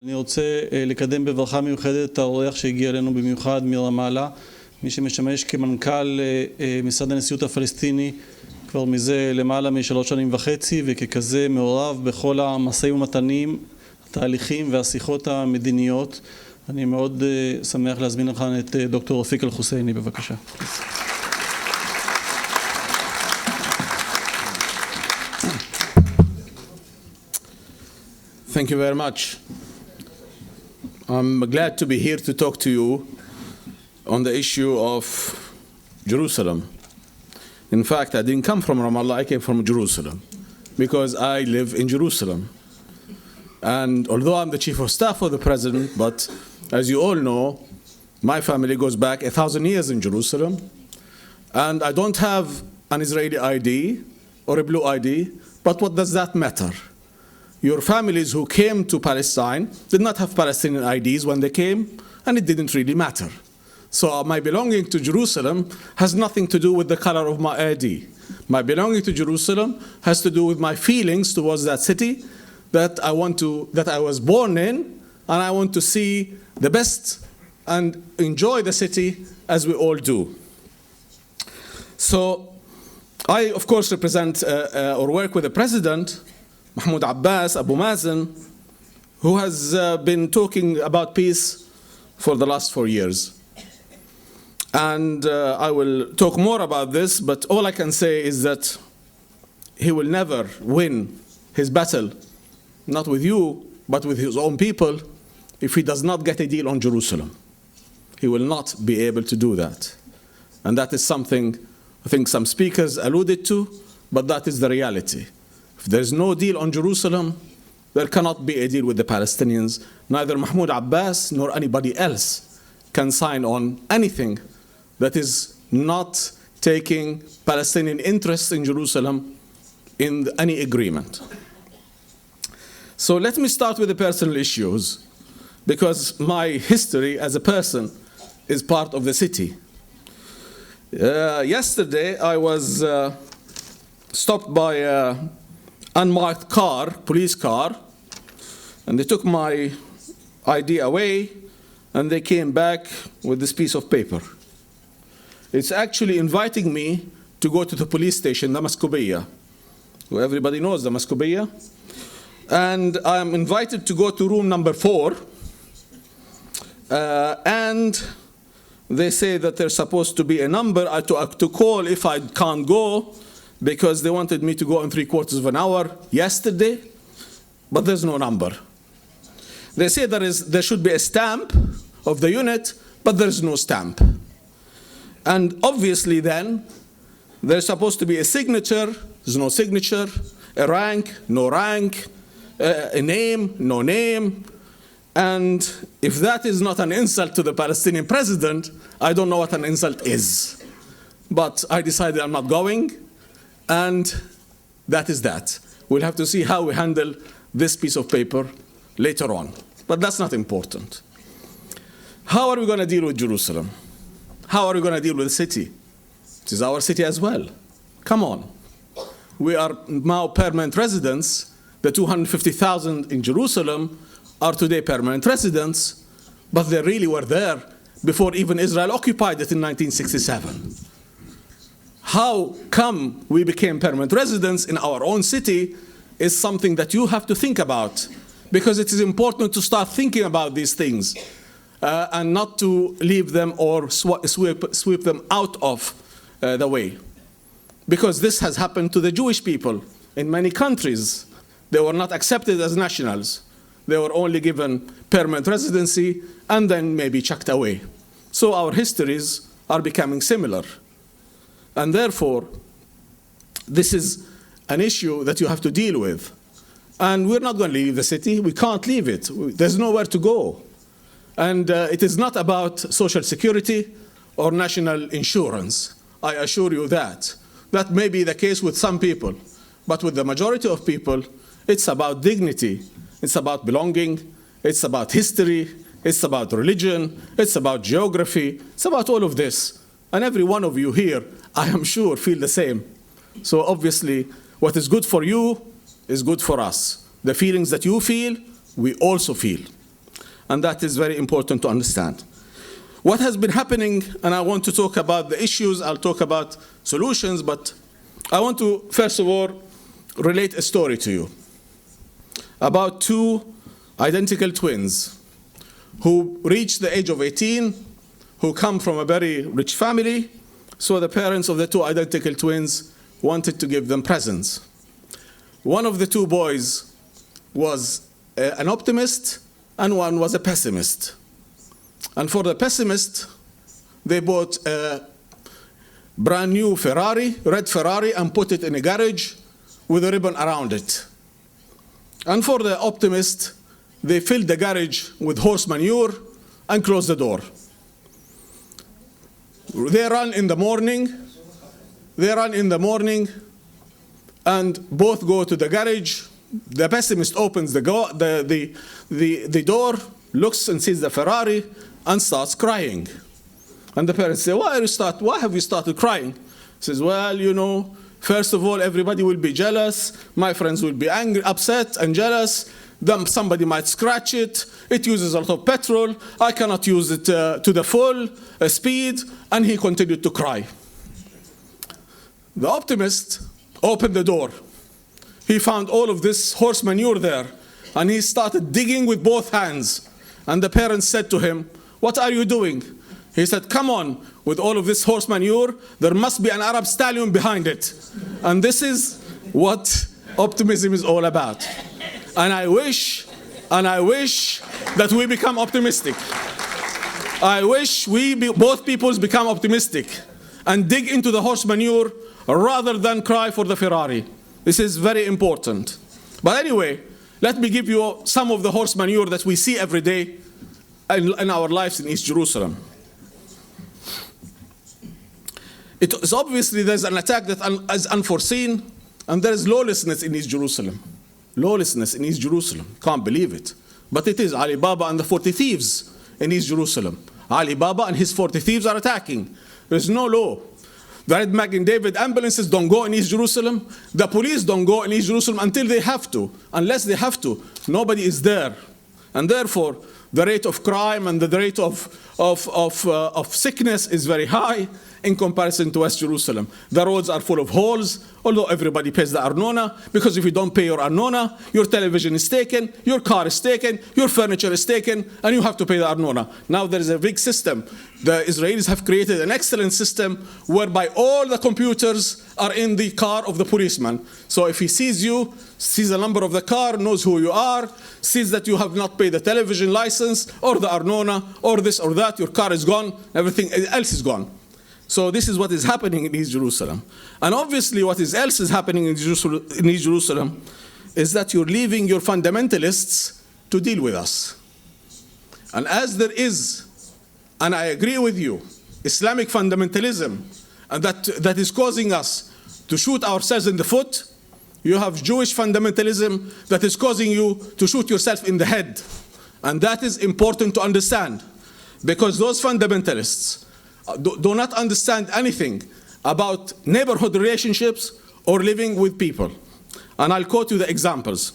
אני רוצה לקדם בברכה מיוחדת את האורח שהגיע אלינו במיוחד מרמאללה, מי שמשמש כמנכ"ל משרד הנשיאות הפלסטיני כבר מזה למעלה מ3.5 שנים, וככזה מעורב בכל המשאים ומתנים, התהליכים והשיחות המדיניות. אני מאוד שמח להזמין לכאן את דוקטור רפיק Al-Husseini, בבקשה. Thank you very much. I'm glad to be here to talk to you on the issue of Jerusalem. In fact, I didn't come from Ramallah, I came from Jerusalem because I live in Jerusalem. And although I'm the chief of staff of the president, but as you all know, my family goes back 1,000 years in Jerusalem. And I don't have an Israeli ID or a blue ID, but what does that matter? Your families who came to Palestine did not have Palestinian IDs when they came, and it didn't really matter. So my belonging to Jerusalem has nothing to do with the color of my ID. My belonging to Jerusalem has to do with my feelings towards that city that I was born in, and I want to see the best and enjoy the city as we all do. So I, of course, represent or work with the president, Mahmoud Abbas, Abu Mazen, who has been talking about peace for the last 4 years. And I will talk more about this, but all I can say is that he will never win his battle, not with you, but with his own people, if he does not get a deal on Jerusalem. He will not be able to do that. And that is something I think some speakers alluded to, but that is the reality. If there is no deal on Jerusalem, there cannot be a deal with the Palestinians. Neither Mahmoud Abbas nor anybody else can sign on anything that is not taking Palestinian interests in Jerusalem in any agreement. So let me start with the personal issues, because my history as a person is part of the city. Yesterday I was stopped by an unmarked car, police car, and they took my ID away and they came back with this piece of paper. It's actually inviting me to go to the police station, the Maskubiya. Everybody knows the Maskubiya. And I'm invited to go to room number 4. And they say that there's supposed to be a number to call if I can't go, because they wanted me to go in 3/4 of an hour yesterday, but there's no number. They say there should be a stamp of the unit, but there's no stamp. And obviously then, there's supposed to be a signature, there's no signature, a rank, no rank, a name, no name. And if that is not an insult to the Palestinian president, I don't know what an insult is. But I decided I'm not going, and that is that. We'll have to see how we handle this piece of paper later on. But that's not important. How are we going to deal with Jerusalem? How are we going to deal with the city? It is our city as well. Come on. We are now permanent residents. The 250,000 in Jerusalem are today permanent residents, but they really were there before even Israel occupied it in 1967. How come we became permanent residents in our own city is something that you have to think about, because it is important to start thinking about these things and not to leave them or sweep them out of the way. Because this has happened to the Jewish people in many countries. They were not accepted as nationals. They were only given permanent residency and then maybe chucked away. So our histories are becoming similar. And therefore, this is an issue that you have to deal with. And we're not going to leave the city. We can't leave it. There's nowhere to go. And it is not about social security or national insurance. I assure you that. That may be the case with some people. But with the majority of people, it's about dignity. It's about belonging. It's about history. It's about religion. It's about geography. It's about all of this. And every one of you here, I am sure, feel the same. So obviously, what is good for you is good for us. The feelings that you feel, we also feel. and that is very important to understand. What has been happening, and I want to talk about the issues, I'll talk about solutions, but I want to, first of all, relate a story to you about two identical twins who reached the age of 18, who come from a very rich family, so the parents of the two identical twins wanted to give them presents. One of the two boys was an optimist, and one was a pessimist. And for the pessimist, they bought a brand new Ferrari, red Ferrari, and put it in a garage with a ribbon around it. And for the optimist, they filled the garage with horse manure and closed the door. They run in the morning, and both go to the garage. The pessimist opens the door, looks and sees the Ferrari, and starts crying. And the parents say, why have you started crying? He says, well, you know, first of all, everybody will be jealous. My friends will be angry, upset and jealous. Then somebody might scratch it. It uses a lot of petrol. I cannot use it to the full speed. And he continued to cry. The optimist opened the door. He found all of this horse manure there, and he started digging with both hands. And the parents said to him, what are you doing? He said, come on, with all of this horse manure, there must be an Arab stallion behind it. And this is what optimism is all about. And I wish that we become optimistic. I wish both peoples become optimistic and dig into the horse manure rather than cry for the Ferrari. This is very important. But anyway, let me give you some of the horse manure that we see every day in our lives in East Jerusalem. It is obviously there's an attack that is unforeseen, and there is lawlessness in East Jerusalem. Lawlessness in East Jerusalem. Can't believe it. But it is Ali Baba and the 40 thieves in East Jerusalem. Ali Baba and his 40 thieves are attacking. There's no law. The Red Magen David ambulances don't go in East Jerusalem. The police don't go in East Jerusalem until they have to. Unless they have to, nobody is there. And therefore, the rate of crime and the rate of sickness is very high in comparison to West Jerusalem. The roads are full of holes, although everybody pays the arnona, because if you don't pay your arnona, your television is taken, your car is taken, your furniture is taken, and you have to pay the arnona. Now there is a big system. The Israelis have created an excellent system whereby all the computers are in the car of the policeman. So if he sees you, sees the number of the car, knows who you are, sees that you have not paid the television license or the arnona or this or that, your car is gone, everything else is gone. So this is what is happening in East Jerusalem. And obviously what else is happening in East Jerusalem is that you're leaving your fundamentalists to deal with us. And as there is, and I agree with you, Islamic fundamentalism, and that is causing us to shoot ourselves in the foot, you have Jewish fundamentalism that is causing you to shoot yourself in the head. And that is important to understand, because those fundamentalists do not understand anything about neighborhood relationships or living with people. And I'll quote you the examples.